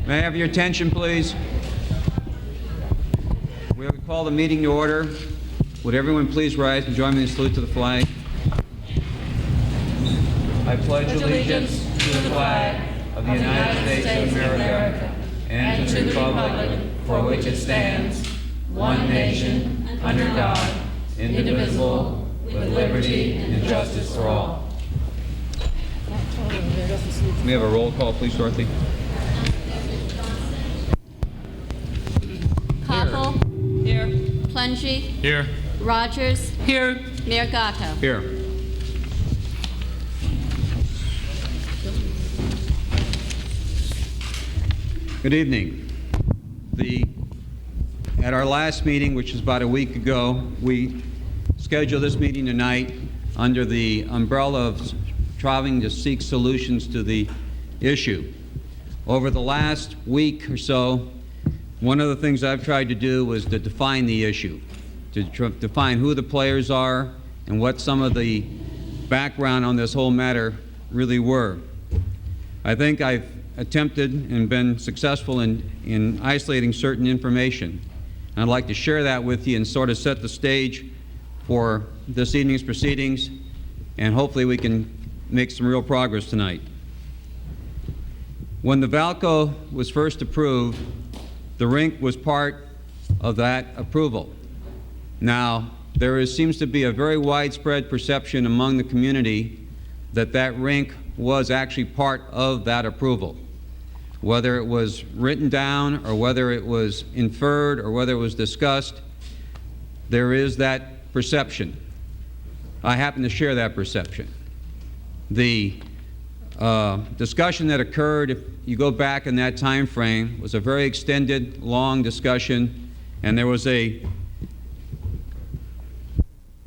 May I have your attention, please? We will call the meeting to order. Would everyone please rise and join me in the salute to the flag? I pledge allegiance to the flag of the United States of America and to the republic for which it stands, one nation, under God, indivisible, with liberty and justice for all. Can we have a roll call, please, Dorothy? Koppel. Here. Plengy. Here. Rogers. Here. Mayor Gatto. Here. Good evening. At our last meeting, which was about a week ago, we scheduled this meeting tonight under the umbrella of trying to seek solutions to the issue. Over the last week or so, one of the things I've tried to do was to define the issue, to define who the players are and what some of the background on this whole matter really were. I think I've attempted and been successful in isolating certain information. And I'd like to share that with you and sort of set the stage for this evening's proceedings, and hopefully we can make some real progress tonight. When the Vallco was first approved, the rink was part of that approval. Now, there seems to be a very widespread perception among the community that that rink was actually part of that approval. Whether it was written down or whether it was inferred or whether it was discussed, there is that perception. I happen to share that perception. The discussion that occurred, if you go back in that time frame, was a very extended, long discussion, and there was a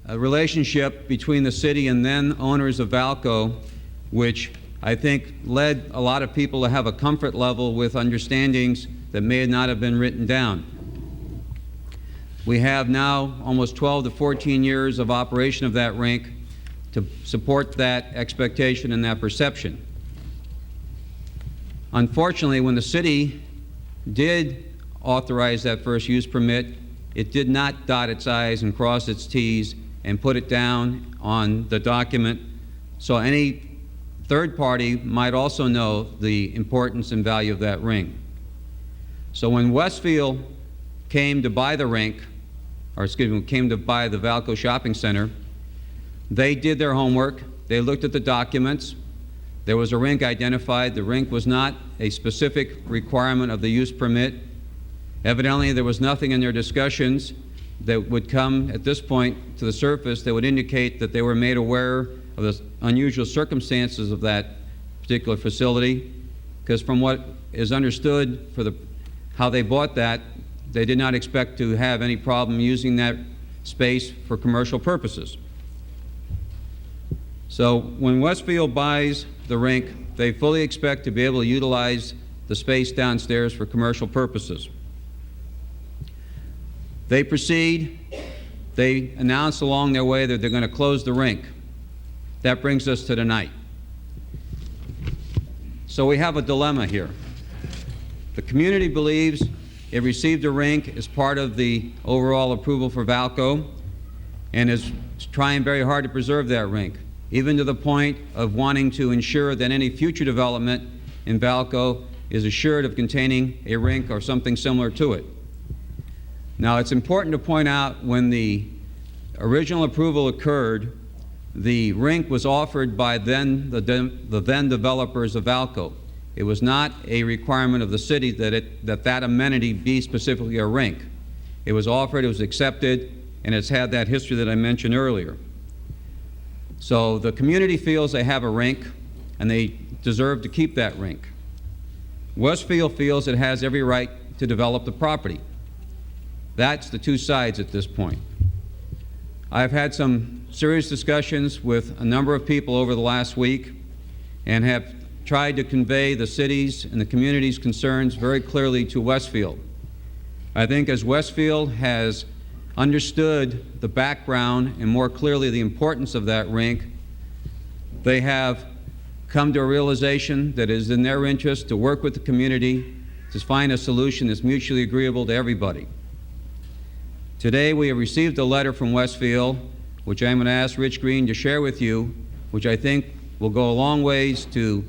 relationship between the city and then owners of Vallco, which I think led a lot of people to have a comfort level with understandings that may not have been written down. We have now almost 12 to 14 years of operation of that rink to support that expectation and that perception. Unfortunately, when the city did authorize that first use permit, it did not dot its I's and cross its T's and put it down on the document, so any third party might also know the importance and value of that rink. So when Westfield came to buy the rink, or excuse me, came to buy the Vallco Shopping Center, they did their homework. They looked at the documents. There was a rink identified. The rink was not a specific requirement of the use permit. Evidently, there was nothing in their discussions that would come at this point to the surface that would indicate that they were made aware of the unusual circumstances of that particular facility, because from what is understood for how they bought that, they did not expect to have any problem using that space for commercial purposes. So when Westfield buys the rink, they fully expect to be able to utilize the space downstairs for commercial purposes. They proceed. They announce along their way that they're going to close the rink. That brings us to tonight. So we have a dilemma here. The community believes it received a rink as part of the overall approval for Vallco and is trying very hard to preserve that rink, even to the point of wanting to ensure that any future development in Vallco is assured of containing a rink or something similar to it. Now, it's important to point out when the original approval occurred, the rink was offered by the then developers of Vallco. It was not a requirement of the city that amenity be specifically a rink. It was offered, it was accepted, and it's had that history that I mentioned earlier. So the community feels they have a rink, and they deserve to keep that rink. Westfield feels it has every right to develop the property. That's the two sides at this point. I've had some serious discussions with a number of people over the last week and have tried to convey the city's and the community's concerns very clearly to Westfield. I think as Westfield has understood the background and more clearly the importance of that rink, they have come to a realization that it is in their interest to work with the community to find a solution that's mutually agreeable to everybody. Today we have received a letter from Westfield, which I'm going to ask Rich Green to share with you, which I think will go a long ways to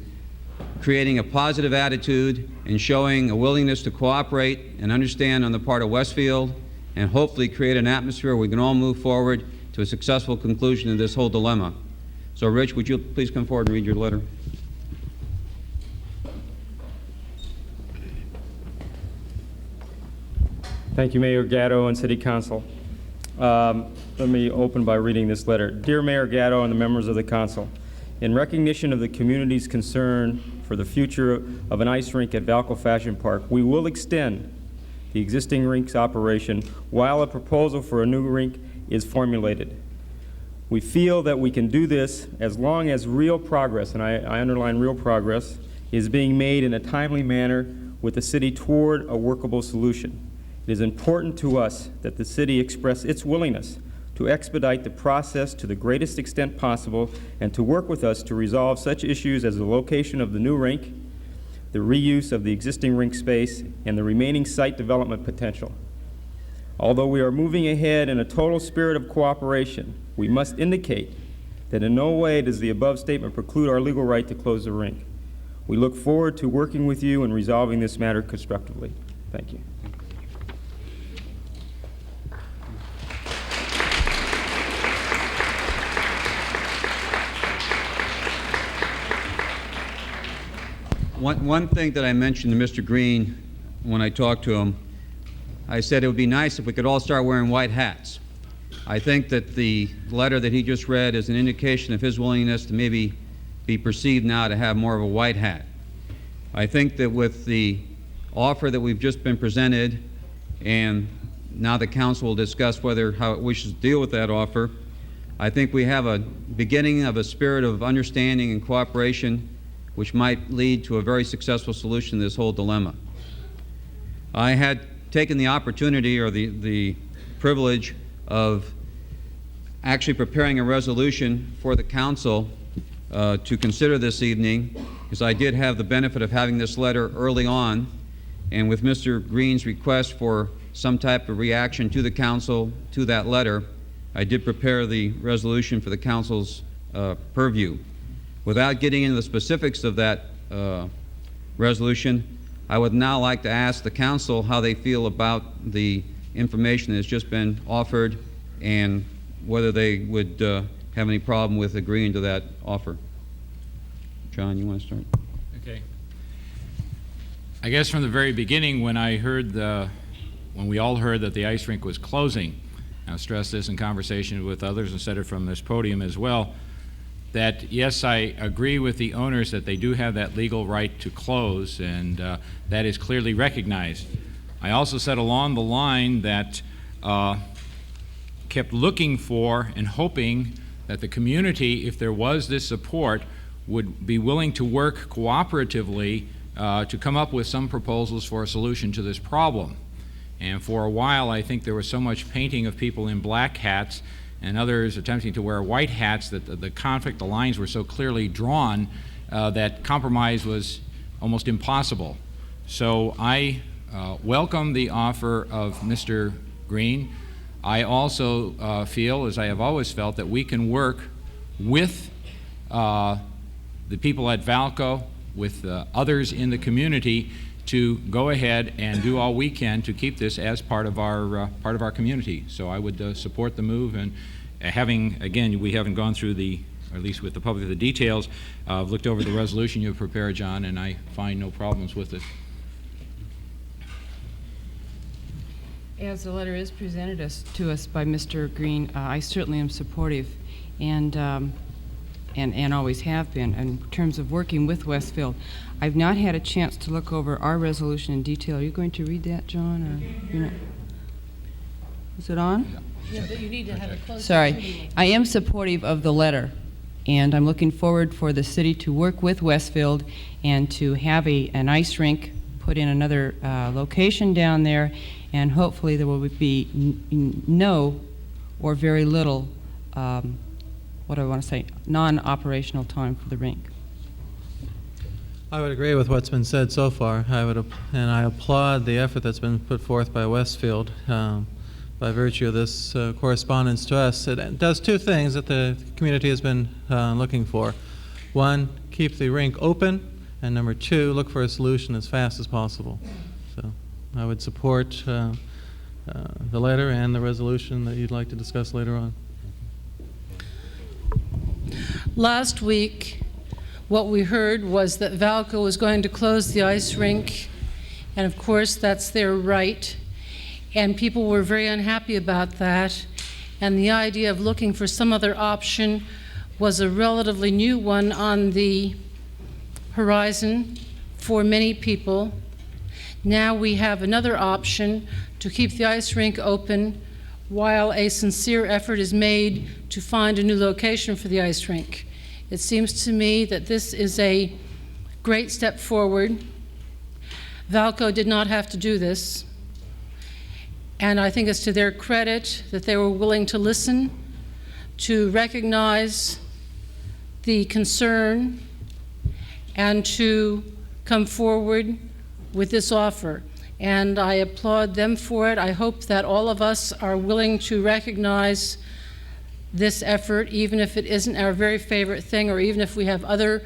creating a positive attitude and showing a willingness to cooperate and understand on the part of Westfield, and hopefully create an atmosphere where we can all move forward to a successful conclusion of this whole dilemma. So Rich, would you please come forward and read your letter? Thank you, Mayor Gatto and City Council. Let me open by reading this letter. Dear Mayor Gatto and the members of the Council, in recognition of the community's concern for the future of an ice rink at Vallco Fashion Park, we will extend the existing rink's operation while a proposal for a new rink is formulated. We feel that we can do this as long as real progress, and I underline real progress, is being made in a timely manner with the city toward a workable solution. It is important to us that the city express its willingness to expedite the process to the greatest extent possible and to work with us to resolve such issues as the location of the new rink, the reuse of the existing rink space, and the remaining site development potential. Although we are moving ahead in a total spirit of cooperation, we must indicate that in no way does the above statement preclude our legal right to close the rink. We look forward to working with you and resolving this matter constructively. Thank you. One thing that I mentioned to Mr. Green when I talked to him, I said it would be nice if we could all start wearing white hats. I think that the letter that he just read is an indication of his willingness to maybe be perceived now to have more of a white hat. I think that with the offer that we've just been presented, and now the council will discuss how it wishes to deal with that offer, I think we have a beginning of a spirit of understanding and cooperation which might lead to a very successful solution to this whole dilemma. I had taken the opportunity or the privilege of actually preparing a resolution for the council to consider this evening, because I did have the benefit of having this letter early on, and with Mr. Green's request for some type of reaction to the council to that letter, I did prepare the resolution for the council's purview. Without getting into the specifics of that resolution, I would now like to ask the council how they feel about the information that has just been offered and whether they would have any problem with agreeing to that offer. John, you want to start? Okay. I guess from the very beginning, when we all heard that the ice rink was closing, I've stressed this in conversation with others and said it from this podium as well, that yes, I agree with the owners that they do have that legal right to close, and that is clearly recognized. I also said along the line that kept looking for and hoping that the community, if there was this support, would be willing to work cooperatively to come up with some proposals for a solution to this problem. And for a while, I think there was so much painting of people in black hats and others attempting to wear white hats that the conflict, the lines were so clearly drawn that compromise was almost impossible. So I welcome the offer of Mr. Green. I also feel, as I have always felt, that we can work with the people at Vallco, with others in the community, to go ahead and do all we can to keep this as part of our community. So I would support the move, and again, we haven't gone through or at least with the public, the details. I've looked over the resolution you've prepared, John, and I find no problems with it. As the letter is presented to us by Mr. Green, I certainly am supportive, and always have been in terms of working with Westfield. I've not had a chance to look over our resolution in detail. Are you going to read that, John? Or you're not? Is it on? Yeah, but you need to have a closed Sorry. meeting. I am supportive of the letter, and I'm looking forward for the city to work with Westfield and to have an ice rink put in another location down there, and hopefully there will be no or very little, what do I want to say, non-operational time for the rink. I would agree with what's been said so far. And I applaud the effort that's been put forth by Westfield by virtue of this correspondence to us. It does two things that the community has been looking for. One, keep the rink open, and number two, look for a solution as fast as possible. So I would support the letter and the resolution that you'd like to discuss later on. Last week, what we heard was that Vallco was going to close the ice rink, and of course that's their right, and people were very unhappy about that, and the idea of looking for some other option was a relatively new one on the horizon for many people. Now we have another option to keep the ice rink open while a sincere effort is made to find a new location for the ice rink. It seems to me that this is a great step forward. Vallco did not have to do this, and I think it's to their credit that they were willing to listen, to recognize the concern, and to come forward with this offer. And I applaud them for it. I hope that all of us are willing to recognize this effort, even if it isn't our very favorite thing, or even if we have other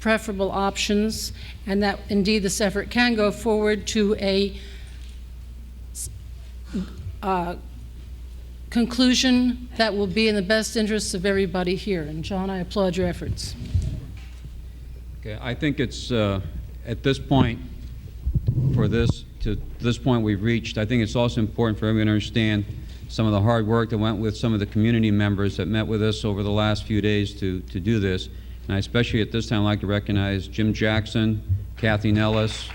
preferable options, and that indeed this effort can go forward to a conclusion that will be in the best interests of everybody here. And John, I applaud your efforts. Okay, I think it's at this point, to this point we've reached, I think it's also important for everyone to understand some of the hard work that went with some of the community members that met with us over the last few days to do this. And I especially at this time like to recognize Jim Jackson, Kathy Nellis,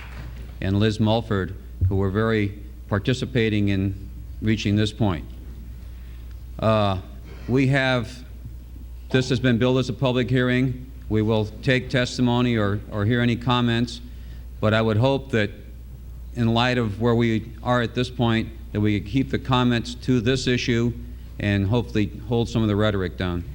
and Liz Mulford, who were very participating in reaching this point. This has been billed as a public hearing. We will take testimony or hear any comments, but I would hope that in light of where we are at this point, that we could keep the comments to this issue and hopefully hold some of the rhetoric down.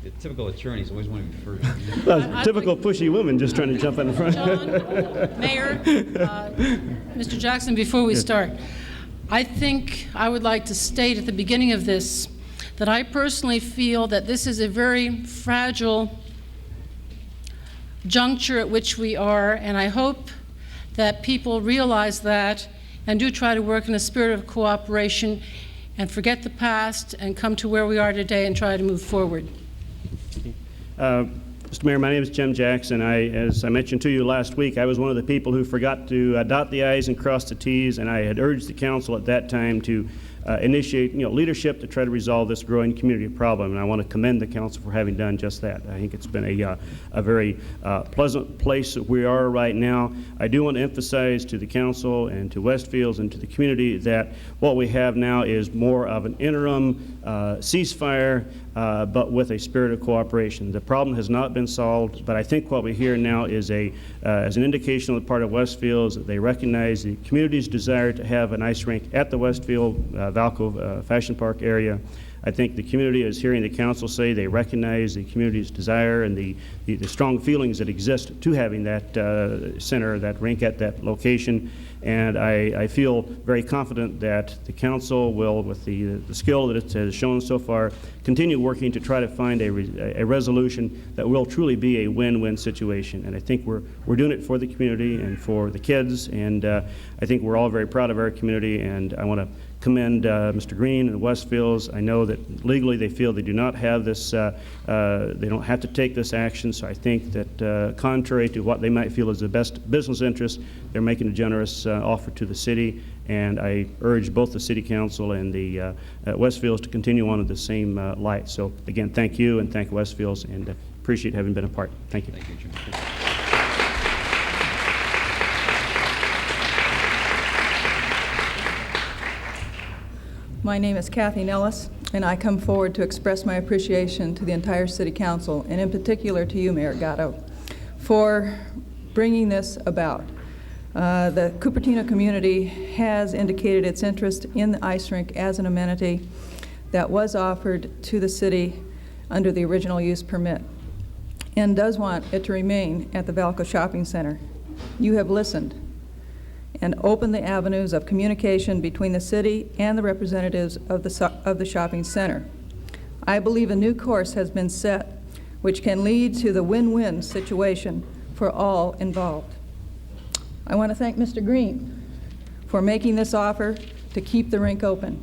The typical attorneys always want to be first. Typical pushy women just trying to jump in the front. John, Mayor, Mr. Jackson, before we start, I think I would like to state at the beginning of this that I personally feel that this is a very fragile juncture at which we are, and I hope that people realize that and do try to work in a spirit of cooperation and forget the past and come to where we are today and try to move forward. Mr. Mayor, my name is Jim Jackson. As I mentioned to you last week, I was one of the people who forgot to dot the I's and cross the T's, and I had urged the council at that time to initiate leadership to try to resolve this growing community problem, and I want to commend the council for having done just that. I think it's been a very pleasant place that we are right now. I do want to emphasize to the council and to Westfields and to the community that what we have now is more of an interim ceasefire, but with a spirit of cooperation. The problem has not been solved, but I think what we hear now is as an indication on the part of Westfields that they recognize the community's desire to have an ice rink at the Westfield Vallco Fashion Park area. I think the community is hearing the council say they recognize the community's desire and the strong feelings that exist to having that center, that rink at that location. And I feel very confident that the council will, with the skill that it has shown so far, continue working to try to find a resolution that will truly be a win-win situation. And I think we're doing it for the community and for the kids, and I think we're all very proud of our community, and I want to commend Mr. Green and Westfields. I know that legally they feel they do not have this, they don't have to take this action, so I think that contrary to what they might feel is the best business interest, they're making a generous offer to the city, and I urge both the City Council and the Westfields to continue on in the same light. So again, thank you and thank Westfields, and appreciate having been a part. Thank you. Thank you, Jim. My name is Kathy Nellis, and I come forward to express my appreciation to the entire City Council, and in particular to you, Mayor Gatto, for bringing this about. The Cupertino community has indicated its interest in the ice rink as an amenity that was offered to the city under the original use permit and does want it to remain at the Vallco Shopping Center. You have listened and opened the avenues of communication between the city and the representatives of the shopping center. I believe a new course has been set which can lead to the win-win situation for all involved. I want to thank Mr. Green for making this offer to keep the rink open.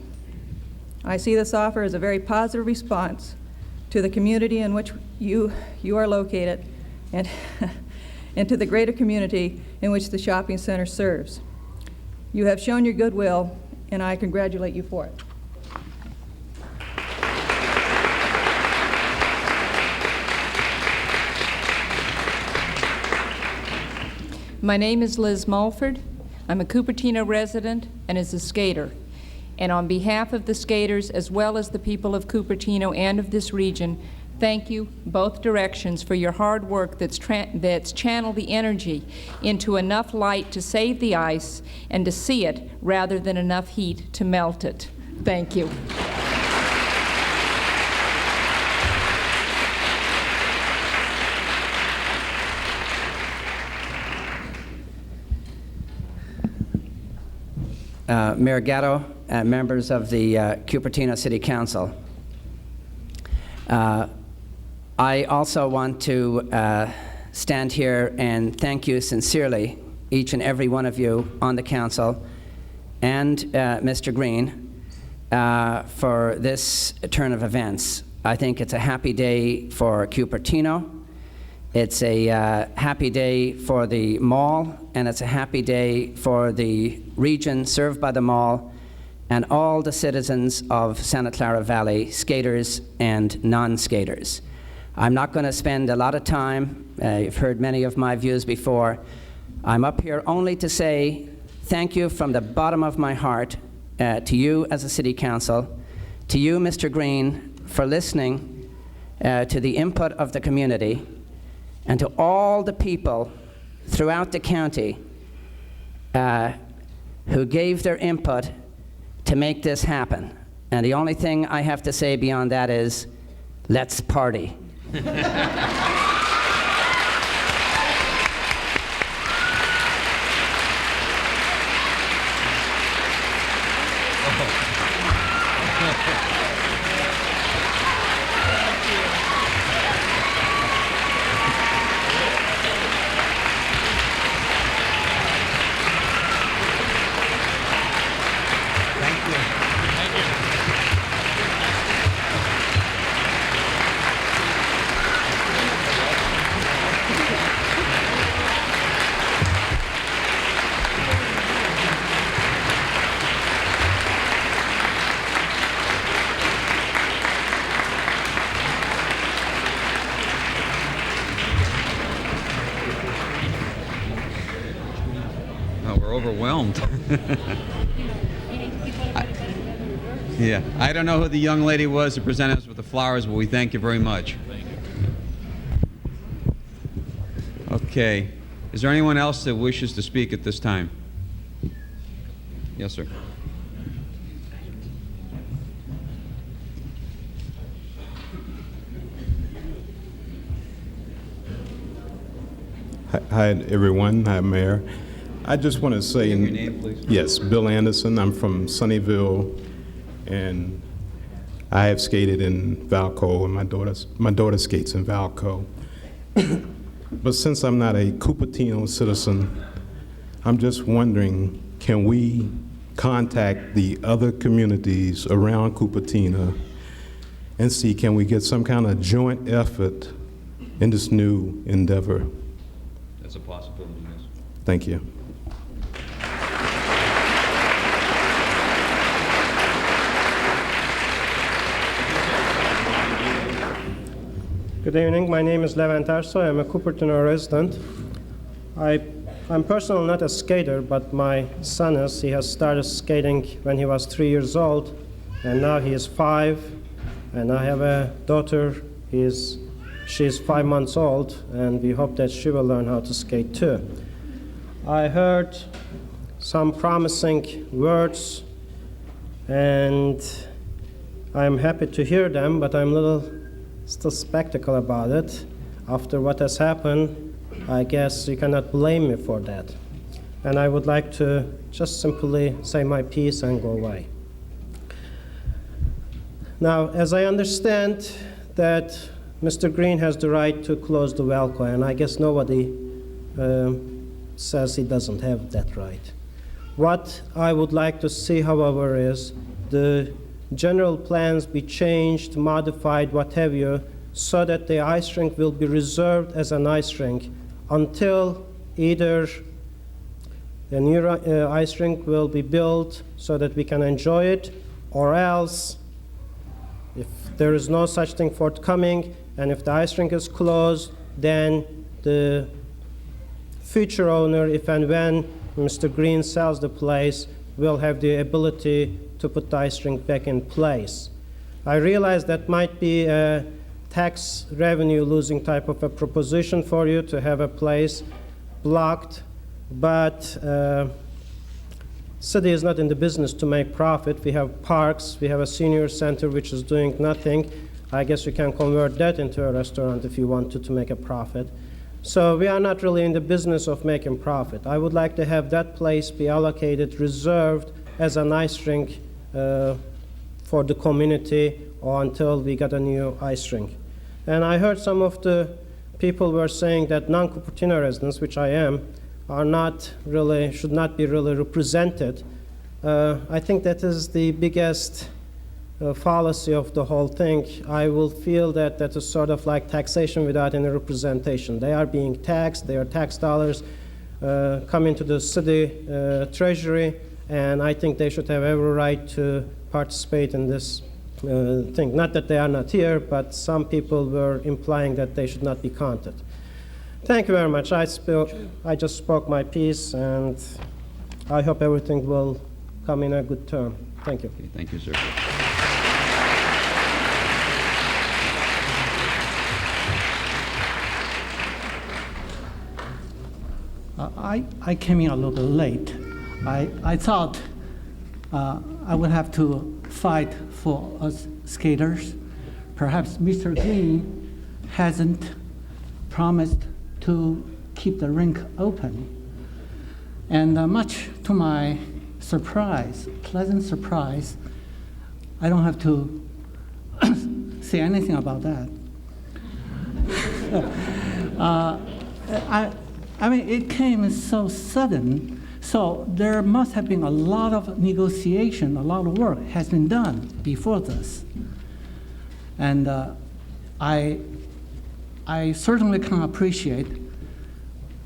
I see this offer as a very positive response to the community in which you are located and, and to the greater community in which the shopping center serves. You have shown your goodwill, and I congratulate you for it. My name is Liz Mulford. I'm a Cupertino resident and as a skater. And on behalf of the skaters, as well as the people of Cupertino and of this region, thank you, both directions, for your hard work that's channeled the energy into enough light to save the ice and to see it rather than enough heat to melt it. Thank you. Mayor Gatto, members of the Cupertino City Council. I also want to stand here and thank you sincerely, each and every one of you on the council, and Mr. Green, for this turn of events. I think it's a happy day for Cupertino. It's a happy day for the mall, and it's a happy day for the region served by the mall and all the citizens of Santa Clara Valley, skaters and non-skaters. I'm not going to spend a lot of time. You've heard many of my views before. I'm up here only to say thank you from the bottom of my heart to you as a city council, to you, Mr. Green, for listening to the input of the community, and to all the people throughout the county who gave their input to make this happen. And the only thing I have to say beyond that is, let's party. Overwhelmed. Yeah, I don't know who the young lady was who presented us with the flowers, but we thank you very much. Thank you. Okay, is there anyone else that wishes to speak at this time? Yes, sir. Hi, everyone. Hi, Mayor. I just want to say, Your name, please. Yes, Bill Anderson. I'm from Sunnyvale, and I have skated in Vallco, and my daughter skates in Vallco. But since I'm not a Cupertino citizen, I'm just wondering, can we contact the other communities around Cupertino and see, can we get some kind of joint effort in this new endeavor? That's a possibility, yes. Thank you. Good evening. My name is Levent Arsoy. I'm a Cupertino resident. I'm personally not a skater, but my son is. He has started skating when he was 3 years old, and now he is 5. And I have a daughter. She's 5 months old, and we hope that she will learn how to skate too. I heard some promising words, and I'm happy to hear them, but I'm a little still skeptical about it. After what has happened, I guess you cannot blame me for that. And I would like to just simply say my piece and go away. Now, as I understand that Mr. Green has the right to close the Vallco, and I guess nobody says he doesn't have that right. What I would like to see, however, is the general plans be changed, modified, what have you, so that the ice rink will be reserved as an ice rink until either the new ice rink will be built so that we can enjoy it, or else, if there is no such thing forthcoming, and if the ice rink is closed, then the future owner, if and when Mr. Green sells the place, will have the ability to put the ice rink back in place. I realize that might be a tax revenue losing type of a proposition for you to have a place blocked, but city is not in the business to make profit. We have parks, we have a senior center which is doing nothing. I guess you can convert that into a restaurant if you wanted to make a profit. So we are not really in the business of making profit. I would like to have that place be allocated, reserved as an ice rink for the community, or until we get a new ice rink. And I heard some of the people were saying that non-Cupertino residents, which I am, are not really, should not be really represented. I think that is the biggest fallacy of the whole thing. I will feel that that is sort of like taxation without any representation. They are being taxed, their tax dollars come into the city treasury, and I think they should have every right to participate in this thing. Not that they are not here, but some people were implying that they should not be counted. Thank you very much. I just spoke my piece, and I hope everything will come in a good term. Thank you. Okay, thank you, sir. I came in a little bit late. I thought I would have to fight for us skaters. Perhaps Mr. Green hasn't promised to keep the rink open. And much to my surprise, pleasant surprise, I don't have to say anything about that. I mean, it came so sudden, so there must have been a lot of negotiation, a lot of work has been done before this. And I certainly can appreciate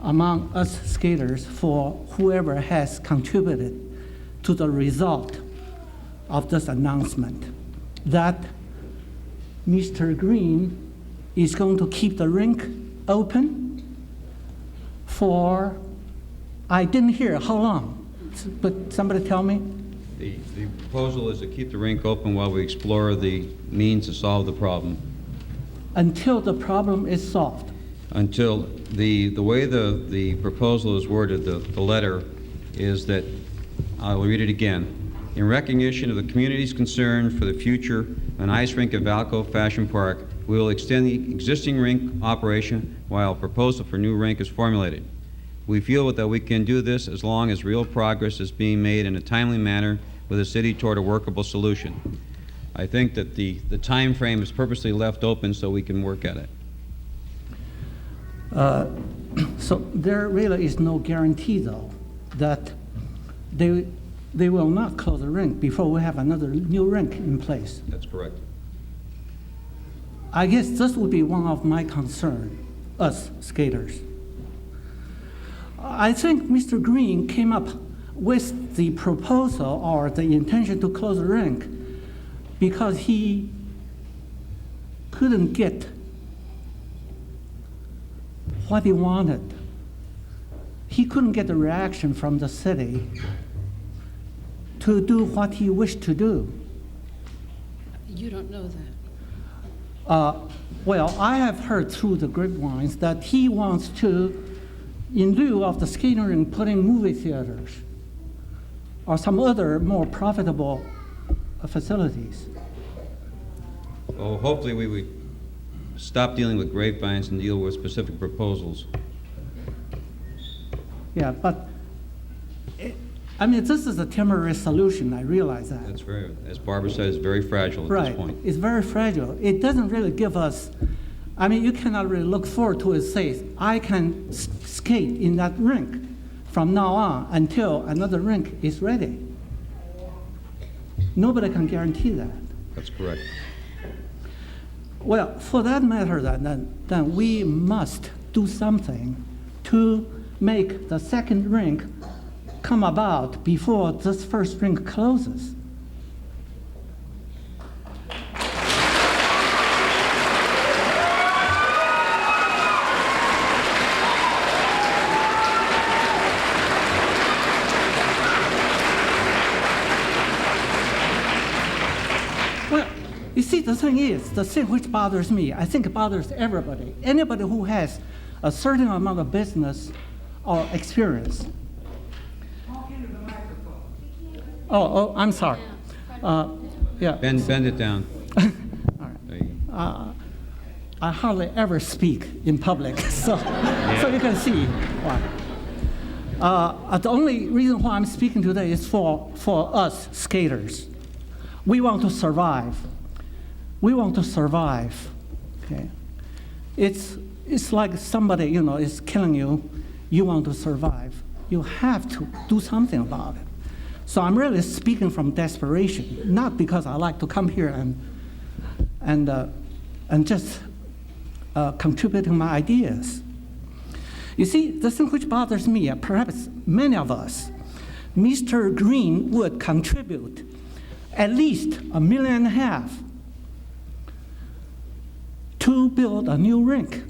among us skaters for whoever has contributed to the result of this announcement that Mr. Green is going to keep the rink open for, I didn't hear how long, but somebody tell me. The proposal is to keep the rink open while we explore the means to solve the problem. Until the problem is solved. Until the way the proposal is worded, the letter is that, I will read it again. In recognition of the community's concern for the future of an ice rink at Vallco Fashion Park, we will extend the existing rink operation while a proposal for new rink is formulated. We feel that we can do this as long as real progress is being made in a timely manner with the city toward a workable solution. I think that the time frame is purposely left open so we can work at it. So there really is no guarantee, though, that they will not close the rink before we have another new rink in place. That's correct. I guess this would be one of my concerns, us skaters. I think Mr. Green came up with the proposal or the intention to close the rink because he couldn't get what he wanted. He couldn't get the reaction from the city to do what he wished to do. You don't know that. Well, I have heard through the grapevines that he wants to in lieu of the skating rink, putting movie theaters or some other more profitable facilities. Well, hopefully we would stop dealing with grapevines and deal with specific proposals. Yeah, but I mean, this is a temporary solution. I realize that. That's very, as Barbara said, it's very fragile at this point. It's very fragile. It doesn't really give us, I mean, you cannot really look forward to it, say, I can skate in that rink from now on until another rink is ready. Nobody can guarantee that. That's correct. Well, for that matter, then we must do something to make the second rink come about before this first rink closes. Well, you see, the thing is, the thing which bothers me, I think it bothers everybody. Anybody who has a certain amount of business or experience. Oh, I'm sorry. Yeah. Bend it down. All right. There you go. I hardly ever speak in public, so you can see why. The only reason why I'm speaking today is for us skaters. We want to survive. We want to survive. Okay. It's like somebody, you know, is killing you. You want to survive. You have to do something about it. So I'm really speaking from desperation, not because I like to come here and just contributing my ideas. You see, the thing which bothers me, perhaps many of us, Mr. Green would contribute at least $1.5 million to build a new rink.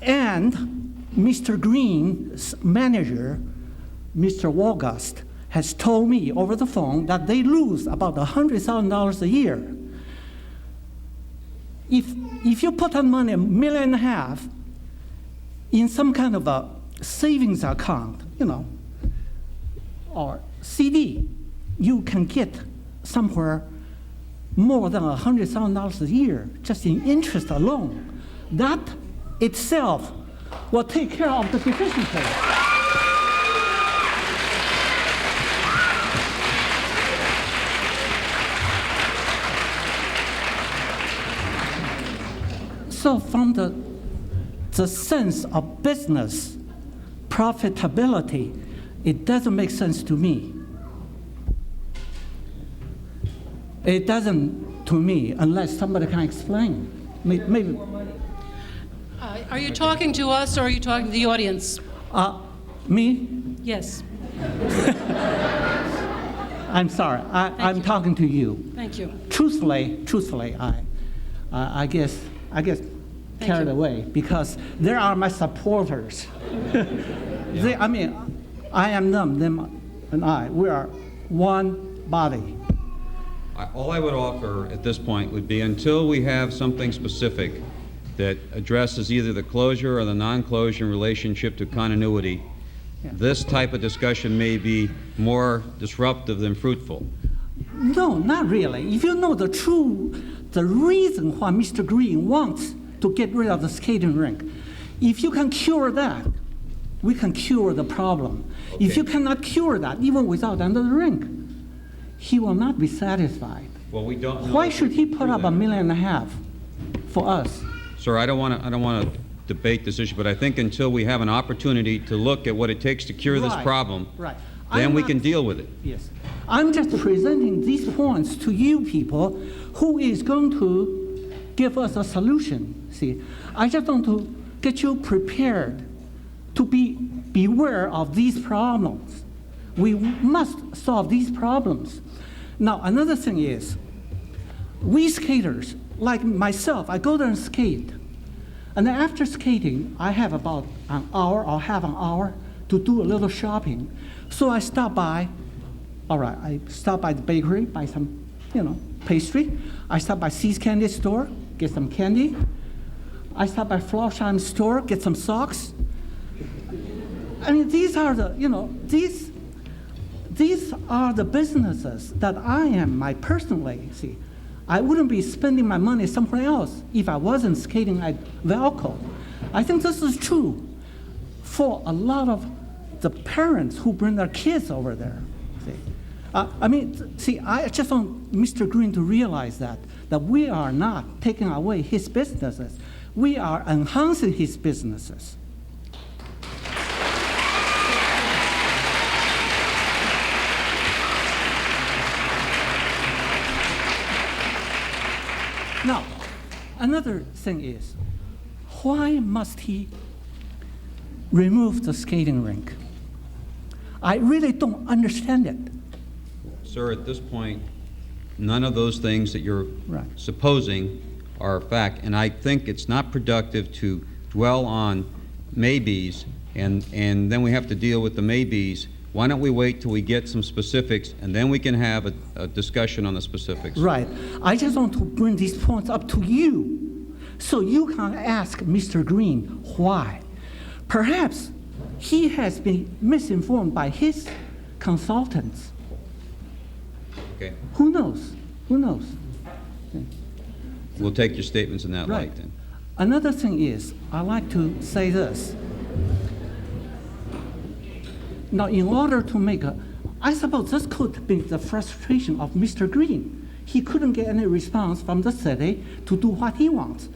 And Mr. Green's manager, Mr. Walgust, has told me over the phone that they lose about $100,000 a year. If you put that money, $1.5 million, in some kind of a savings account, you know, or CD, you can get somewhere more than $100,000 a year just in interest alone. That itself will take care of the deficiency. So from the sense of business profitability, it doesn't make sense to me. It doesn't to me unless somebody can explain. Maybe. Are you talking to us or are you talking to the audience? Me? Yes. I'm sorry. I'm talking to you. Thank you. Truthfully, I guess carried away because there are my supporters. I mean, I am them and I. We are one body. All I would offer at this point would be until we have something specific that addresses either the closure or the non-closure in relationship to continuity, this type of discussion may be more disruptive than fruitful. No, not really. If you know the reason why Mr. Green wants to get rid of the skating rink, if you can cure that, we can cure the problem. Okay. If you cannot cure that, even without another rink, he will not be satisfied. Well, we don't know. Why should he put up $1.5 million for us? Sir, I don't want to debate this issue, but I think until we have an opportunity to look at what it takes to cure this problem, then we can deal with it. Yes. I'm just presenting these points to you people who is going to give us a solution. See, I just want to get you prepared to beware of these problems. We must solve these problems. Now, another thing is, we skaters, like myself, I go there and skate. And then after skating, I have about an hour or half an hour to do a little shopping. So I stop by, I stop by the bakery, buy some, pastry. I stop by See's Candy Store, get some candy. I stop by Florsheim store, get some socks. I mean, these are the, these are the businesses that I personally see. I wouldn't be spending my money somewhere else if I wasn't skating at Vallco. I think this is true for a lot of the parents who bring their kids over there. See, I just want Mr. Green to realize that we are not taking away his businesses. We are enhancing his businesses. Now, another thing is, why must he remove the skating rink? I really don't understand it. Sir, at this point, none of those things that you're supposing are a fact, and I think it's not productive to dwell on maybes, and then we have to deal with the maybes. Why don't we wait till we get some specifics, and then we can have a discussion on the specifics? Right. I just want to bring these points up to you, so you can ask Mr. Green why. Perhaps he has been misinformed by his consultants. Okay. Who knows? Who knows? We'll take your statements in that light then. Another thing is, I like to say this. Now, in order to make I suppose this could be the frustration of Mr. Green. He couldn't get any response from the city to do what he wants.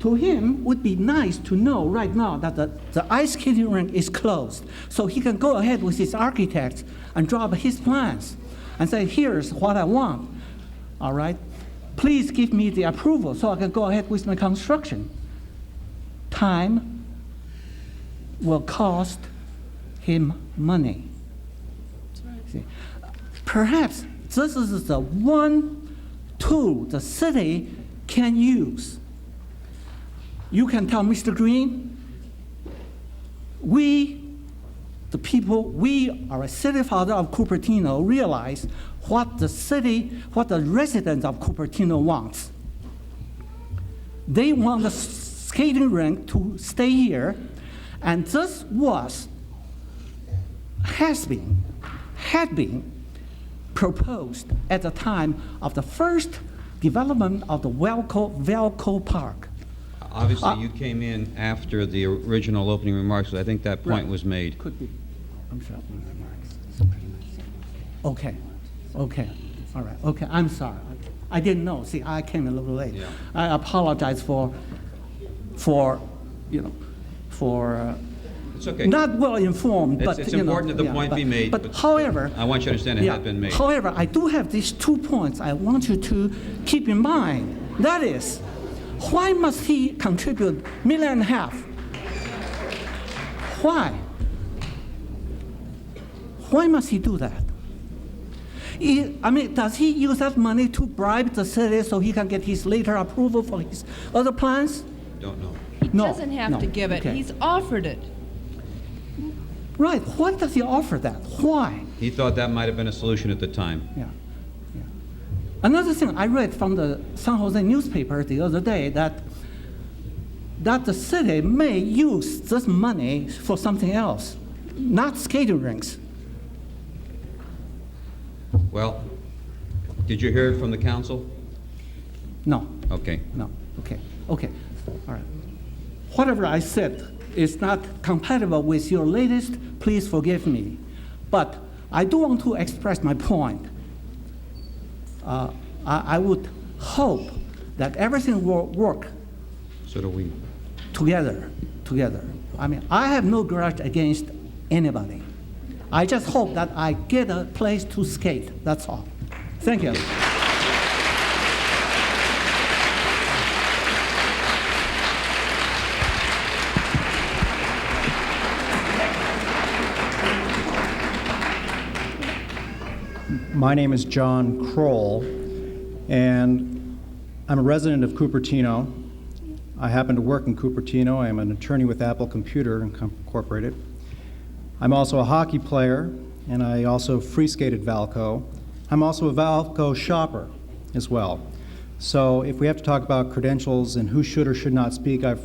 To him, would be nice to know right now that the ice skating rink is closed, so he can go ahead with his architects and draw up his plans and say, here's what I want, all right? Please give me the approval so I can go ahead with my construction. Time will cost him money. See, perhaps this is the one tool the city can use. You can tell Mr. Green, we, the people, we are a city father of Cupertino, realize what the residents of Cupertino wants. They want the skating rink to stay here, and this had been proposed at the time of the first development of the Vallco Park. Obviously, you came in after the original opening remarks, so I think that point was made. Could be. I'm sorry. Okay. All right. Okay. I'm sorry. I didn't know. See, I came a little late. Yeah. I apologize for It's okay. not well informed. It's, but it's important that the point be made. But however, I want you to understand it had been made. However, I do have these 2 points I want you to keep in mind. That is, why must he contribute $1.5 million? Why? Why must he do that? Does he use that money to bribe the city so he can get his later approval for his other plans? Don't know. He doesn't have to give it. Okay. He's offered it. Right. Why does he offer that? Why? He thought that might have been a solution at the time. Yeah. Another thing I read from the San Jose newspaper the other day that the city may use this money for something else, not skating rinks. Well, did you hear it from the council? No. Okay. No. Okay. All right. Whatever I said is not compatible with your latest, please forgive me. But I do want to express my point. I would hope that everything will work So do we. together. I have no grudge against anybody. I just hope that I get a place to skate, that's all. Thank you. My name is John Kroll, and I'm a resident of Cupertino. I happen to work in Cupertino. I am an attorney with Apple Computer Incorporated. I'm also a hockey player, and I also free skated Vallco. I'm also a Vallco shopper as well. So if we have to talk about credentials and who should or should not speak, I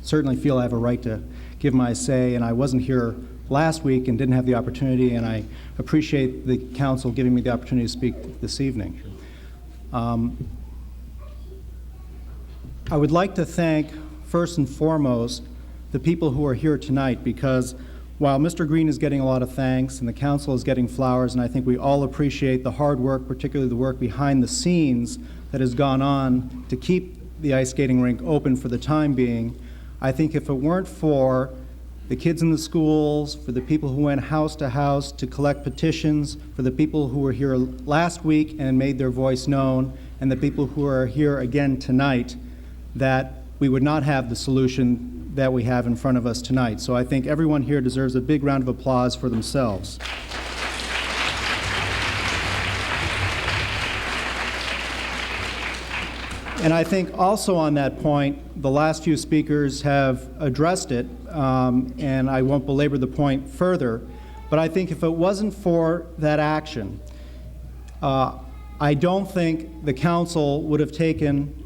certainly feel I have a right to give my say, and I wasn't here last week and didn't have the opportunity, and I appreciate the council giving me the opportunity to speak this evening. I would like to thank, first and foremost, the people who are here tonight, because while Mr. Green is getting a lot of thanks and the council is getting flowers, and I think we all appreciate the hard work, particularly the work behind the scenes that has gone on to keep the ice skating rink open for the time being, I think if it weren't for the kids in the schools, for the people who went house to house to collect petitions, for the people who were here last week and made their voice known, and the people who are here again tonight, that we would not have the solution that we have in front of us tonight. So I think everyone here deserves a big round of applause for themselves. And I think also on that point, the last few speakers have addressed it, and I won't belabor the point further, but I think if it wasn't for that action, I don't think the council would have taken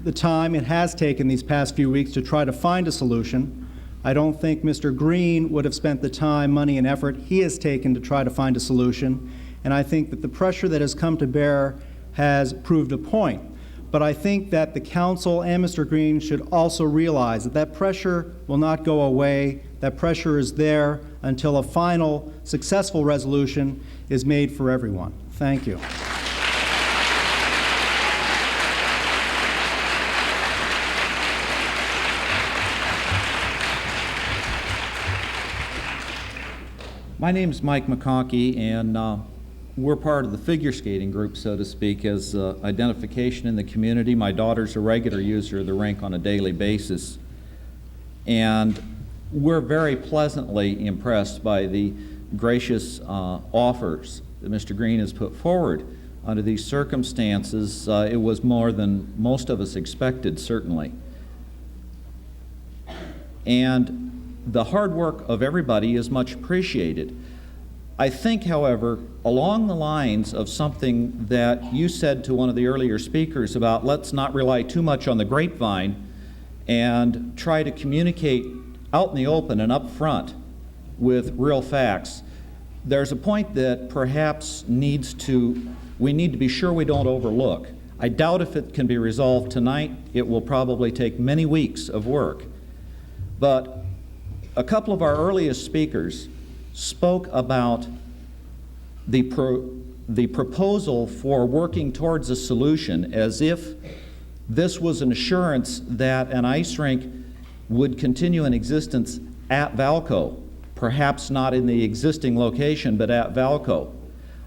the time it has taken these past few weeks to try to find a solution. I don't think Mr. Green would have spent the time, money, and effort he has taken to try to find a solution. And I think that the pressure that has come to bear has proved a point. But I think that the council and Mr. Green should also realize that that pressure will not go away. That pressure is there until a final successful resolution is made for everyone. Thank you. My name is Mike McConkey, and we're part of the figure skating group, so to speak, as identification in the community. My daughter's a regular user of the rink on a daily basis, and we're very pleasantly impressed by the gracious offers that Mr. Green has put forward. Under these circumstances, it was more than most of us expected, certainly. And the hard work of everybody is much appreciated. I think, however, along the lines of something that you said to one of the earlier speakers about let's not rely too much on the grapevine and try to communicate out in the open and up front with real facts, there's a point that perhaps we need to be sure we don't overlook. I doubt if it can be resolved tonight. It will probably take many weeks of work. But a couple of our earliest speakers spoke about the proposal for working towards a solution as if this was an assurance that an ice rink would continue in existence at Vallco, perhaps not in the existing location, but at Vallco.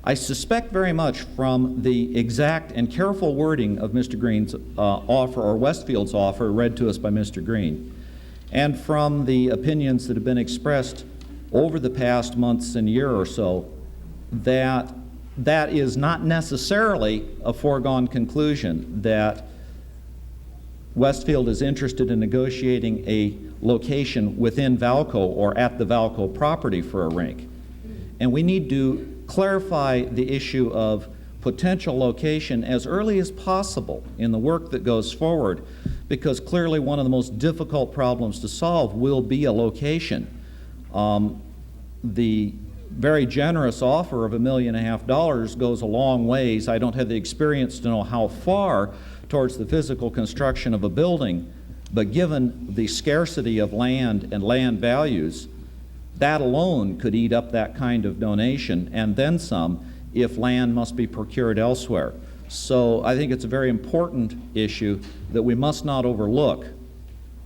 I suspect very much from the exact and careful wording of Mr. Green's offer, or Westfield's offer, read to us by Mr. Green, and from the opinions that have been expressed over the past months and year or so, that that is not necessarily a foregone conclusion, that Westfield is interested in negotiating a location within Vallco or at the Vallco property for a rink. And we need to clarify the issue of potential location as early as possible in the work that goes forward, because clearly one of the most difficult problems to solve will be a location. The very generous offer of $1.5 million goes a long ways. I don't have the experience to know how far towards the physical construction of a building, but given the scarcity of land and land values, that alone could eat up that kind of donation, and then some, if land must be procured elsewhere. So I think it's a very important issue that we must not overlook,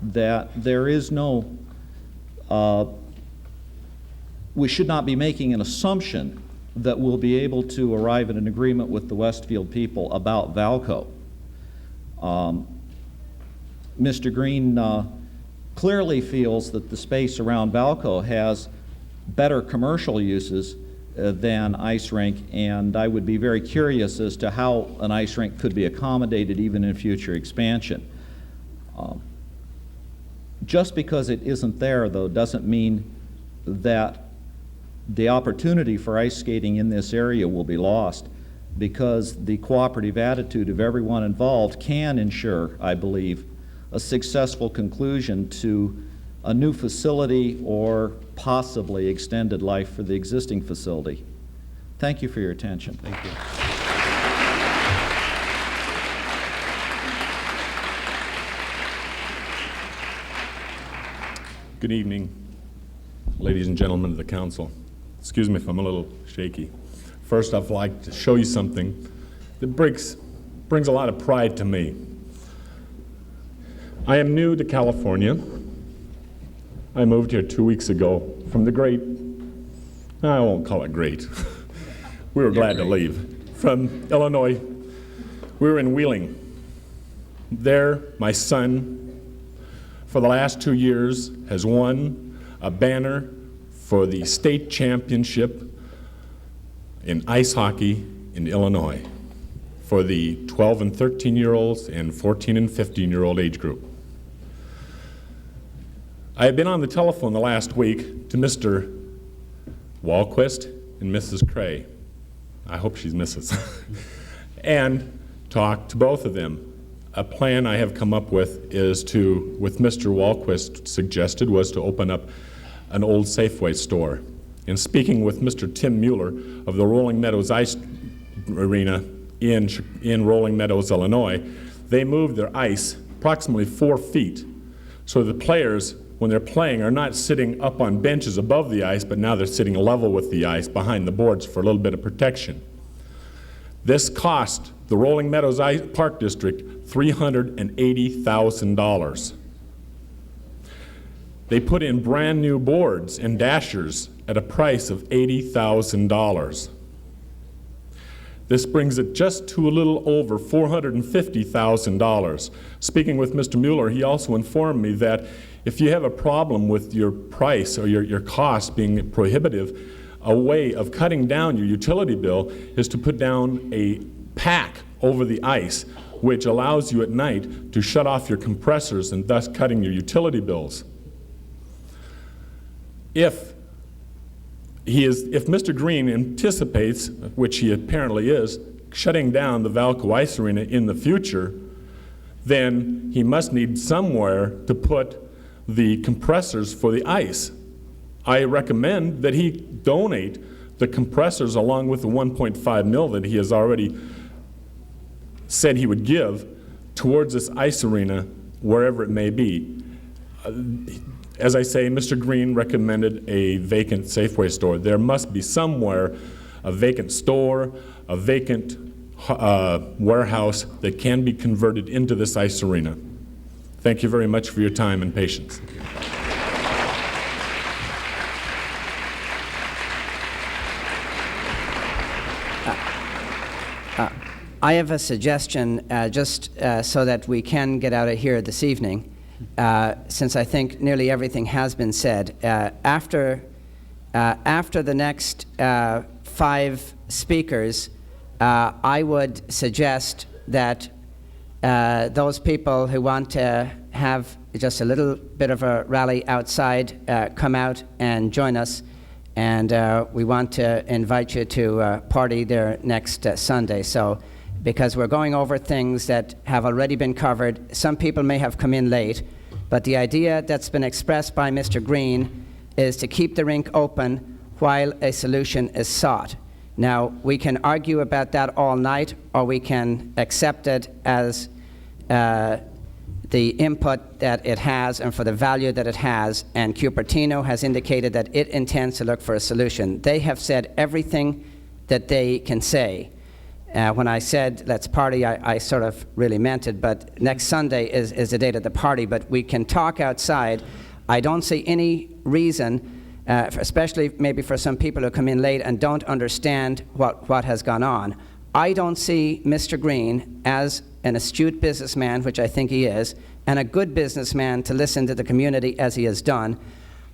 that there is no, we should not be making an assumption that we'll be able to arrive at an agreement with the Westfield people about Vallco. Mr. Green clearly feels that the space around Vallco has better commercial uses than ice rink, and I would be very curious as to how an ice rink could be accommodated even in future expansion. Just because it isn't there, though, doesn't mean that the opportunity for ice skating in this area will be lost, because the cooperative attitude of everyone involved can ensure, I believe, a successful conclusion to a new facility or possibly extended life for the existing facility. Thank you for your attention. Thank you. Good evening, ladies and gentlemen of the council. Excuse me if I'm a little shaky. First, I'd like to show you something that brings a lot of pride to me. I am new to California. I moved here 2 weeks ago from the great, I won't call it great. We were glad to leave. From Illinois, we were in Wheeling. There, my son, for the last 2 years, has won a banner for the state championship in ice hockey in Illinois for the 12 and 13-year-olds and 14 and 15-year-old age group. I have been on the telephone the last week to Mr. Walquist and Mrs. Cray. I hope she's Mrs. and talked to both of them. A plan I have come up with is to, with Mr. Walquist suggested, was to open up an old Safeway store. In speaking with Mr. Tim Mueller of the Rolling Meadows Ice Arena in Rolling Meadows, Illinois, they moved their ice approximately 4 feet. So the players, when they're playing, are not sitting up on benches above the ice, but now they're sitting level with the ice behind the boards for a little bit of protection. This cost the Rolling Meadows Park District $380,000. They put in brand new boards and dashers at a price of $80,000. This brings it just to a little over $450,000. Speaking with Mr. Mueller, he also informed me that if you have a problem with your price or your cost being prohibitive, a way of cutting down your utility bill is to put down a pack over the ice, which allows you at night to shut off your compressors and thus cutting your utility bills. If Mr. Green anticipates, which he apparently is, shutting down the Vallco Ice Arena in the future, then he must need somewhere to put the compressors for the ice. I recommend that he donate the compressors along with the 1.5 mil that he has already said he would give towards this ice arena, wherever it may be. As I say, Mr. Green recommended a vacant Safeway store. There must be somewhere a vacant store, a vacant warehouse that can be converted into this ice arena. Thank you very much for your time and patience. I have a suggestion, just so that we can get out of here this evening, since I think nearly everything has been said. After the next 5 speakers, I would suggest that those people who want to have just a little bit of a rally outside come out and join us. And we want to invite you to party there next Sunday. So, because we're going over things that have already been covered. Some people may have come in late, but the idea that's been expressed by Mr. Green is to keep the rink open while a solution is sought. Now, we can argue about that all night, or we can accept it as the input that it has and for the value that it has, and Cupertino has indicated that it intends to look for a solution. They have said everything that they can say. When I said let's party, I sort of really meant it, but next Sunday is the date of the party, but we can talk outside. I don't see any reason, especially maybe for some people who come in late and don't understand what has gone on. I don't see Mr. Green as an astute businessman, which I think he is, and a good businessman to listen to the community as he has done.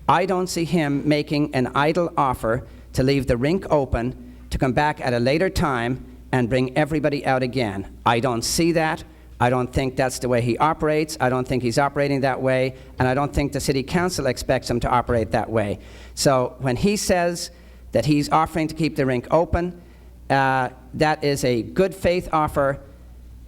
I don't see him making an idle offer to leave the rink open, to come back at a later time and bring everybody out again. I don't see that. I don't think that's the way he operates. I don't think he's operating that way, and I don't think the City Council expects him to operate that way. So when he says that he's offering to keep the rink open, that is a good faith offer,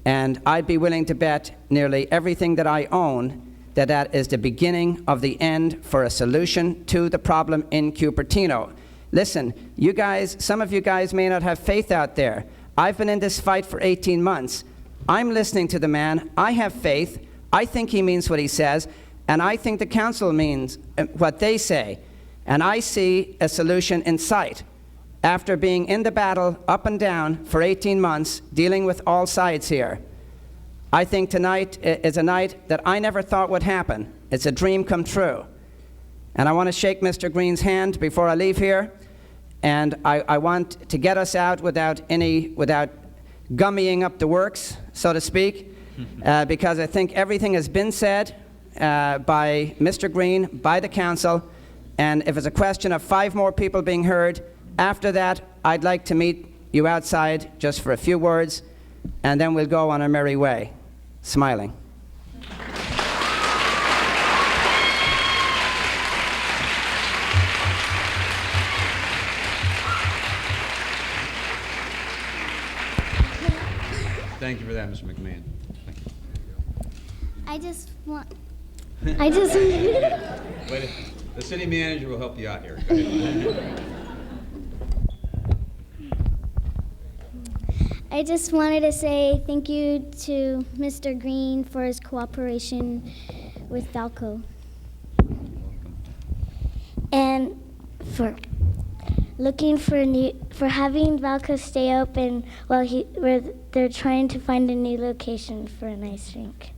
and I'd be willing to bet nearly everything that I own that that is the beginning of the end for a solution to the problem in Cupertino. Listen, you guys, some of you guys may not have faith out there. I've been in this fight for 18 months. I'm listening to the man. I have faith. I think he means what he says, and I think the council means what they say. And I see a solution in sight. After being in the battle up and down for 18 months, dealing with all sides here, I think tonight is a night that I never thought would happen. It's a dream come true. And I want to shake Mr. Green's hand before I leave here. And I want to get us out without gummying up the works, so to speak, because I think everything has been said by Mr. Green, by the council, and if it's a question of 5 more people being heard, after that, I'd like to meet you outside just for a few words, and then we'll go on our merry way, smiling. Thank you for that, Mr. McMahon. Thank you. Wait, the city manager will help you out here. Go ahead. I just wanted to say thank you to Mr. Green for his cooperation with Vallco. And for looking for having Vallco stay open while they're trying to find a new location for an ice rink.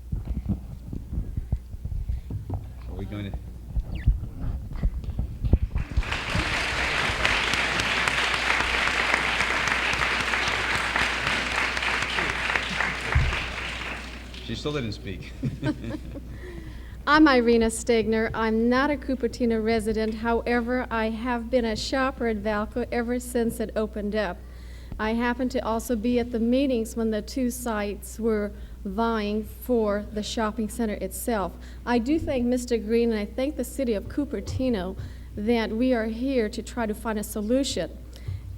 Are we going to? She still didn't speak. I'm Irina Stegner. I'm not a Cupertino resident. However, I have been a shopper at Vallco ever since it opened up. I happened to also be at the meetings when the 2 sites were vying for the shopping center itself. I do thank Mr. Green and I thank the city of Cupertino that we are here to try to find a solution.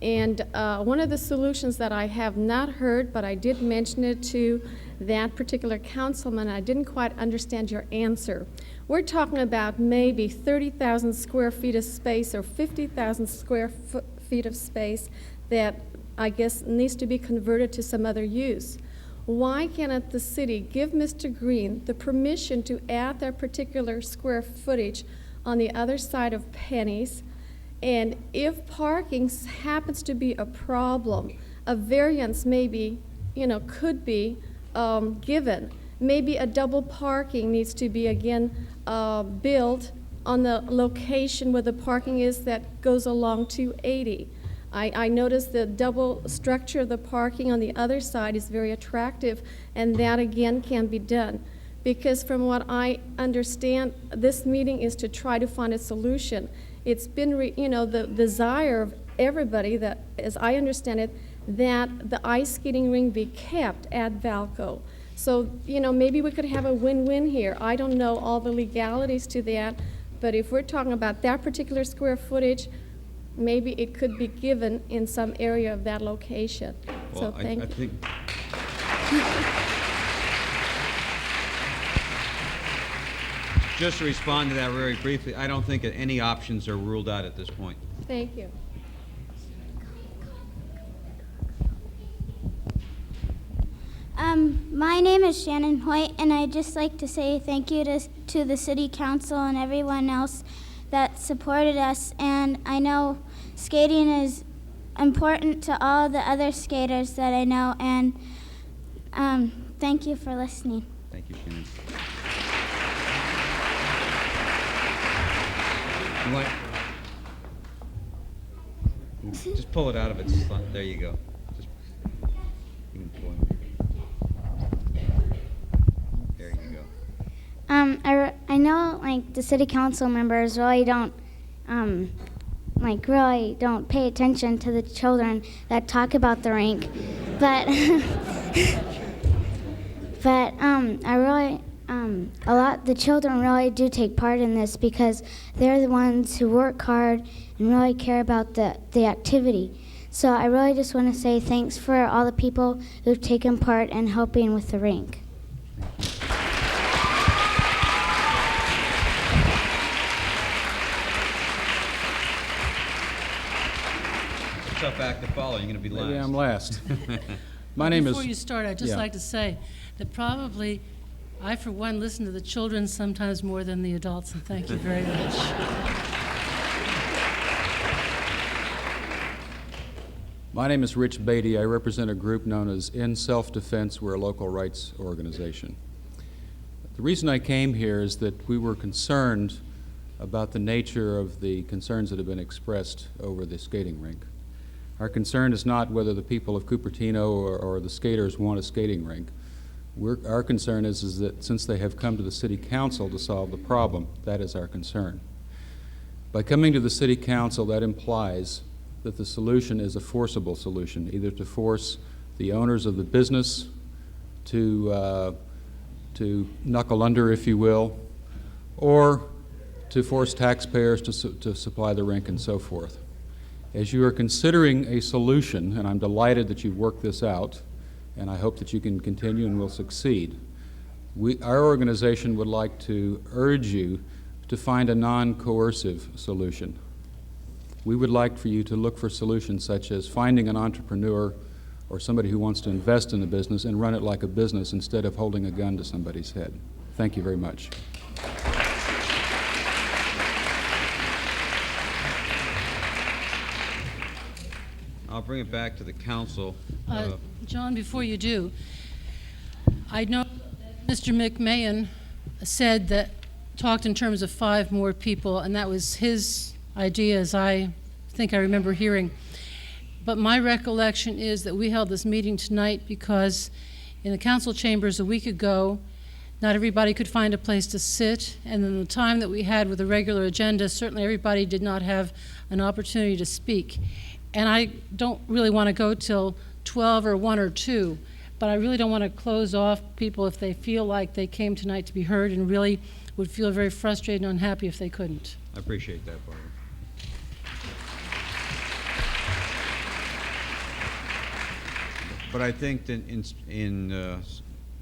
And one of the solutions that I have not heard, but I did mention it to that particular councilman, I didn't quite understand your answer. We're talking about maybe 30,000 square feet of space or 50,000 square feet of space that I guess needs to be converted to some other use. Why cannot the city give Mr. Green the permission to add that particular square footage on the other side of Penny's? And if parking happens to be a problem, a variance maybe, could be given. Maybe a double parking needs to be again built on the location where the parking is that goes along 280. I noticed the double structure of the parking on the other side is very attractive, and that again can be done. Because from what I understand, this meeting is to try to find a solution. It's been, the desire of everybody that, as I understand it, that the ice skating rink be kept at Vallco. So, maybe we could have a win-win here. I don't know all the legalities to that, but if we're talking about that particular square footage, maybe it could be given in some area of that location. Well, so thank I think. Just to respond to that very briefly, I don't think that any options are ruled out at this point. Thank you. My name is Shannon Hoyt, and I'd just like to say thank you to the City Council and everyone else that supported us. And I know skating is important to all the other skaters that I know, and thank you for listening. Thank you, Shannon. Just pull it out of its slot. There you go. Just, you can pull it. There you go. I know, the city council members really don't, really don't pay attention to the children that talk about the rink, but, the children really do take part in this because they're the ones who work hard and really care about the activity. So I really just want to say thanks for all the people who've taken part in helping with the rink. tough act to follow. You're going to be last. Maybe I'm last. My name Before is... you start, I'd just Yeah. like to say that probably I, for one, listen to the children sometimes more than the adults, and thank you very much. My name is Rich Beatty. I represent a group known as In Self-Defense. We're a local rights organization. The reason I came here is that we were concerned about the nature of the concerns that have been expressed over the skating rink. Our concern is not whether the people of Cupertino or the skaters want a skating rink. Our concern is that since they have come to the City Council to solve the problem, that is our concern. By coming to the City Council, that implies that the solution is a forcible solution, either to force the owners of the business to knuckle under, if you will, or to force taxpayers to supply the rink and so forth. As you are considering a solution, and I'm delighted that you've worked this out, and I hope that you can continue and will succeed, our organization would like to urge you to find a non-coercive solution. We would like for you to look for solutions such as finding an entrepreneur or somebody who wants to invest in the business and run it like a business instead of holding a gun to somebody's head. Thank you very much. I'll bring it back to the council. John, before you do, I know Mr. McMahon said that, talked in terms of 5 more people, and that was his idea, as I think I remember hearing. But my recollection is that we held this meeting tonight because in the council chambers a week ago, not everybody could find a place to sit, and in the time that we had with the regular agenda, certainly everybody did not have an opportunity to speak. And I don't really want to go till 12 or 1 or 2, but I really don't want to close off people if they feel like they came tonight to be heard and really would feel very frustrated and unhappy if they couldn't. I appreciate that, Barbara. But I think that in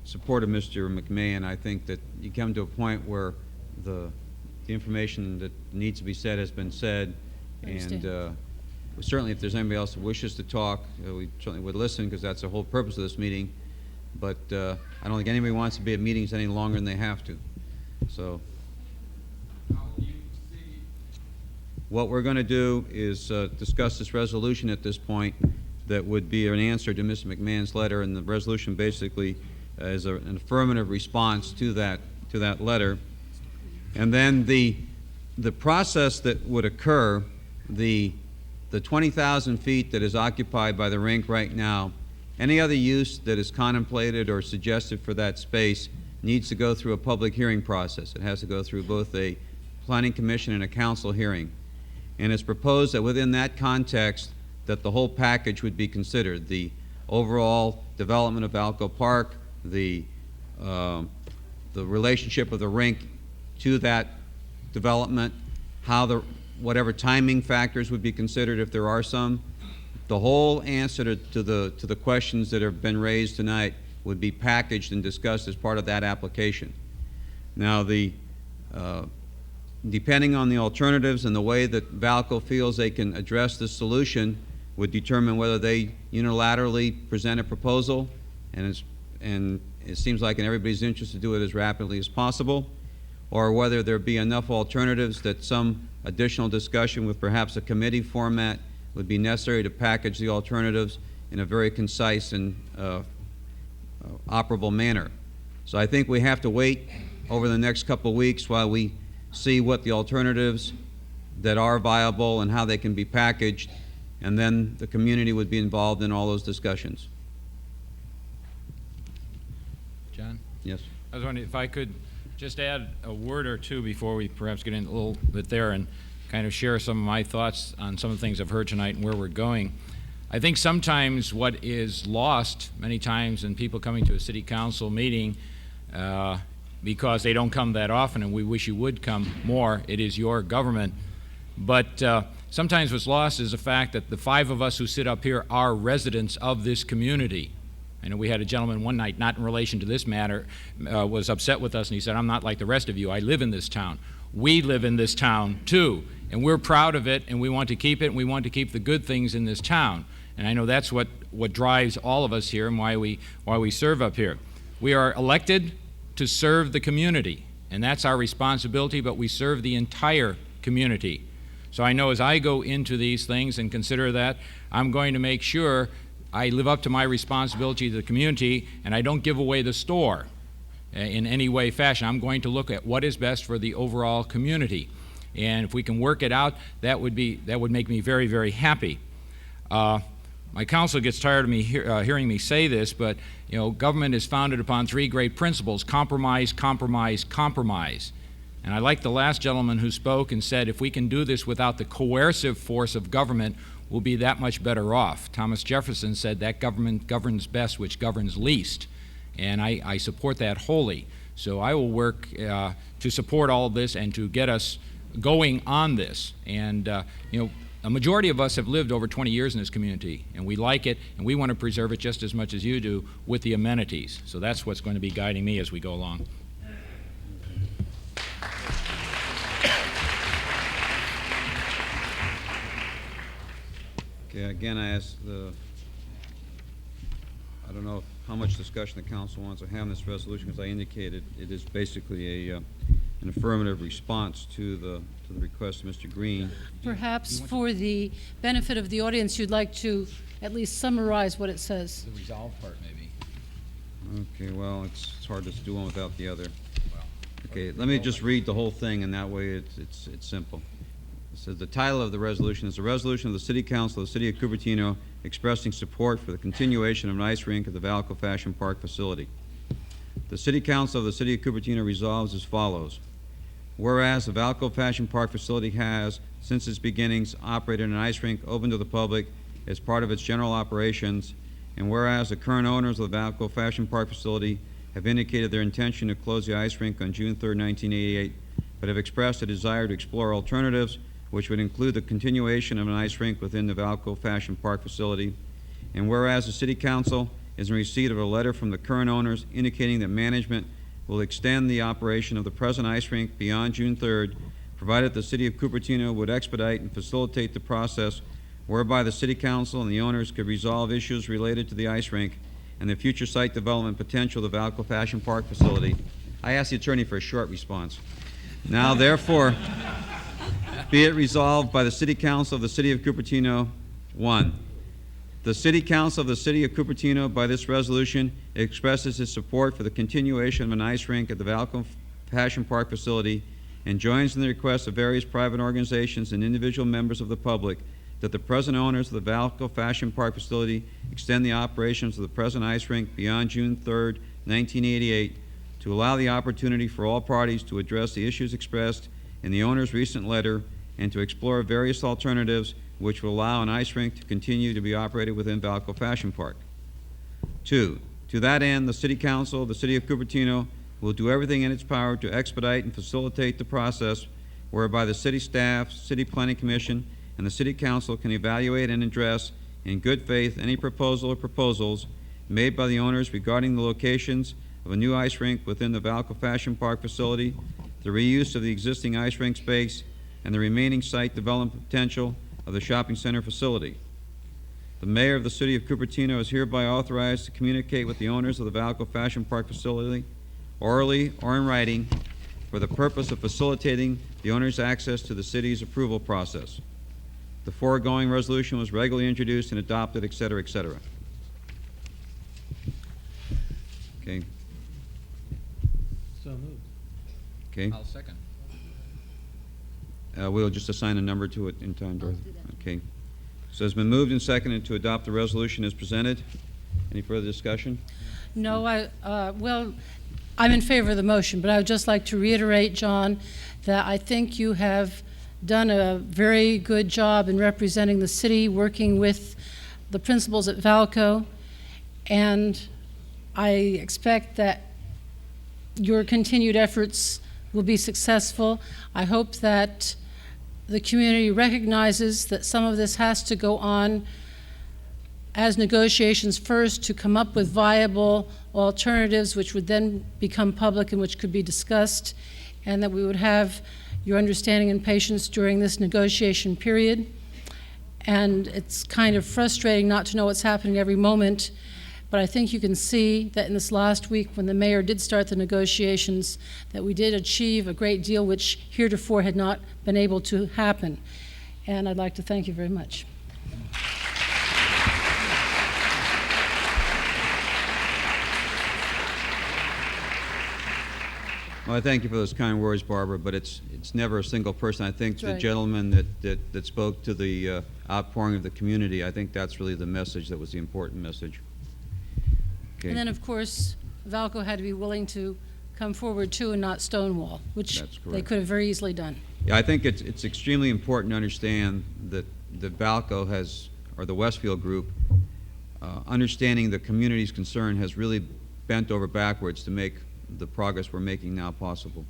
support of Mr. McMahon, I think that you come to a point where the information that needs to be said has been said, and certainly if there's anybody else who wishes to talk, we certainly would listen because that's the whole purpose of this meeting. But I don't think anybody wants to be at meetings any longer than they have to. So what we're going to do is discuss this resolution at this point that would be an answer to Mr. McMahon's letter, and the resolution basically is an affirmative response to that letter. And then the process that would occur, the 20,000 feet that is occupied by the rink right now, any other use that is contemplated or suggested for that space needs to go through a public hearing process. It has to go through both a planning commission and a council hearing. And it's proposed that within that context that the whole package would be considered, the overall development of Vallco Park, the relationship of the rink to that development, how whatever timing factors would be considered if there are some. The whole answer to the questions that have been raised tonight would be packaged and discussed as part of that application. Now, depending on the alternatives and the way that Vallco feels they can address this solution would determine whether they unilaterally present a proposal, and it seems like in everybody's interest to do it as rapidly as possible, or whether there be enough alternatives that some additional discussion with perhaps a committee format would be necessary to package the alternatives in a very concise and operable manner. So I think we have to wait over the next couple of weeks while we see what the alternatives that are viable and how they can be packaged, and then the community would be involved in all those discussions. John? Yes. I was wondering if I could just add a word or two before we perhaps get in a little bit there and kind of share some of my thoughts on some of the things I've heard tonight and where we're going. I think sometimes what is lost many times in people coming to a city council meeting because they don't come that often, and we wish you would come more, it is your government. But sometimes what's lost is the fact that the 5 of us who sit up here are residents of this community. I know we had a gentleman one night, not in relation to this matter, was upset with us, and he said, I'm not like the rest of you. I live in this town. We live in this town, too, and we're proud of it, and we want to keep it, and we want to keep the good things in this town. And I know that's what drives all of us here and why we serve up here. We are elected to serve the community, and that's our responsibility, but we serve the entire community. So I know as I go into these things and consider that, I'm going to make sure I live up to my responsibility to the community and I don't give away the store in any way, fashion. I'm going to look at what is best for the overall community. And if we can work it out, that would make me very, very happy. My counsel gets tired of me hearing me say this, but you know, government is founded upon three great principles: compromise, compromise, compromise. And I like the last gentleman who spoke and said, if we can do this without the coercive force of government, we'll be that much better off. Thomas Jefferson said that government governs best which governs least. And I support that wholly. So I will work to support all of this and to get us going on this. And you know, a majority of us have lived over 20 years in this community, and we like it, and we want to preserve it just as much as you do with the amenities. So that's what's going to be guiding me as we go along. Okay, again, I ask I don't know how much discussion the council wants to have on this resolution, because I indicated it is basically an affirmative response to the request of Mr. Green. Perhaps for the benefit of the audience, you'd like to at least summarize what it says. The resolve part, maybe. Okay, well, it's hard to do one without the other. Okay, let me just read the whole thing, and that way it's simple. It says the title of the resolution is a resolution of the City Council of the City of Cupertino expressing support for the continuation of an ice rink at the Vallco Fashion Park facility. The City Council of the City of Cupertino resolves as follows. Whereas the Vallco Fashion Park facility has, since its beginnings, operated an ice rink open to the public as part of its general operations, and whereas the current owners of the Vallco Fashion Park facility have indicated their intention to close the ice rink on June 3, 1988, but have expressed a desire to explore alternatives which would include the continuation of an ice rink within the Vallco Fashion Park facility, and whereas the City Council is in receipt of a letter from the current owners indicating that management will extend the operation of the present ice rink beyond June 3rd, provided the City of Cupertino would expedite and facilitate the process whereby the City Council and the owners could resolve issues related to the ice rink and the future site development potential of the Vallco Fashion Park facility. I asked the attorney for a short response. Now, therefore, be it resolved by the City Council of the City of Cupertino, 1. The City Council of the City of Cupertino, by this resolution, expresses its support for the continuation of an ice rink at the Vallco Fashion Park facility and joins in the request of various private organizations and individual members of the public that the present owners of the Vallco Fashion Park facility extend the operations of the present ice rink beyond June 3rd, 1988, to allow the opportunity for all parties to address the issues expressed in the owner's recent letter and to explore various alternatives which will allow an ice rink to continue to be operated within Vallco Fashion Park. 2, to that end, the City Council of the City of Cupertino will do everything in its power to expedite and facilitate the process whereby the city staff, City Planning Commission, and the City Council can evaluate and address in good faith any proposal or proposals made by the owners regarding the locations of a new ice rink within the Vallco Fashion Park facility, the reuse of the existing ice rink space, and the remaining site development potential of the shopping center facility. The Mayor of the City of Cupertino is hereby authorized to communicate with the owners of the Vallco Fashion Park facility, orally or in writing, for the purpose of facilitating the owner's access to the city's approval process. The foregoing resolution was regularly introduced and adopted, et cetera, et cetera. Okay. So moved. Okay. I'll second. We'll just assign a number to it in time, Dorothy. Okay. So it's been moved and seconded to adopt the resolution as presented. Any further discussion? No, well, I'm in favor of the motion, but I would just like to reiterate, John, that I think you have done a very good job in representing the city, working with the principals at Vallco, and I expect that your continued efforts will be successful. I hope that the community recognizes that some of this has to go on as negotiations first to come up with viable alternatives which would then become public and which could be discussed, and that we would have your understanding and patience during this negotiation period. And it's kind of frustrating not to know what's happening every moment, but I think you can see that in this last week when the mayor did start the negotiations that we did achieve a great deal which heretofore had not been able to happen. And I'd like to thank you very much. Well, I thank you for those kind words, Barbara, but it's never a single person. I think That's the right. gentleman that spoke to the outpouring of the community, I think that's really the message that was the important message. Okay. And then, of course, Vallco had to be willing to come forward too and not stonewall, which That's they correct. could have very easily done. Yeah, I think it's extremely important to understand that Vallco has, or the Westfield group, understanding the community's concern has really bent over backwards to make the progress we're making now possible.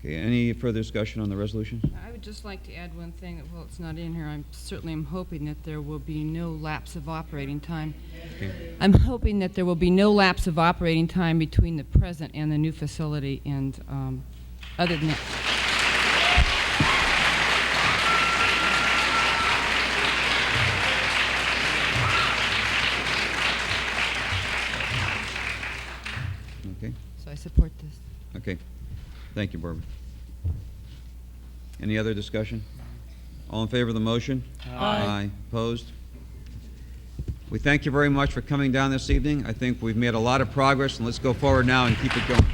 Okay, any further discussion on the resolution? I would just like to add one thing. Well, it's not in here. I certainly am hoping that there will be no lapse of operating time. Okay. I'm hoping that there will be no lapse of operating time between the present and the new facility, and other than that. Okay. So I support this. Okay. Thank you, Barbara. Any other discussion? All in favor of the motion? Aye. Opposed? We thank you very much for coming down this evening. I think we've made a lot of progress, and let's go forward now and keep it going.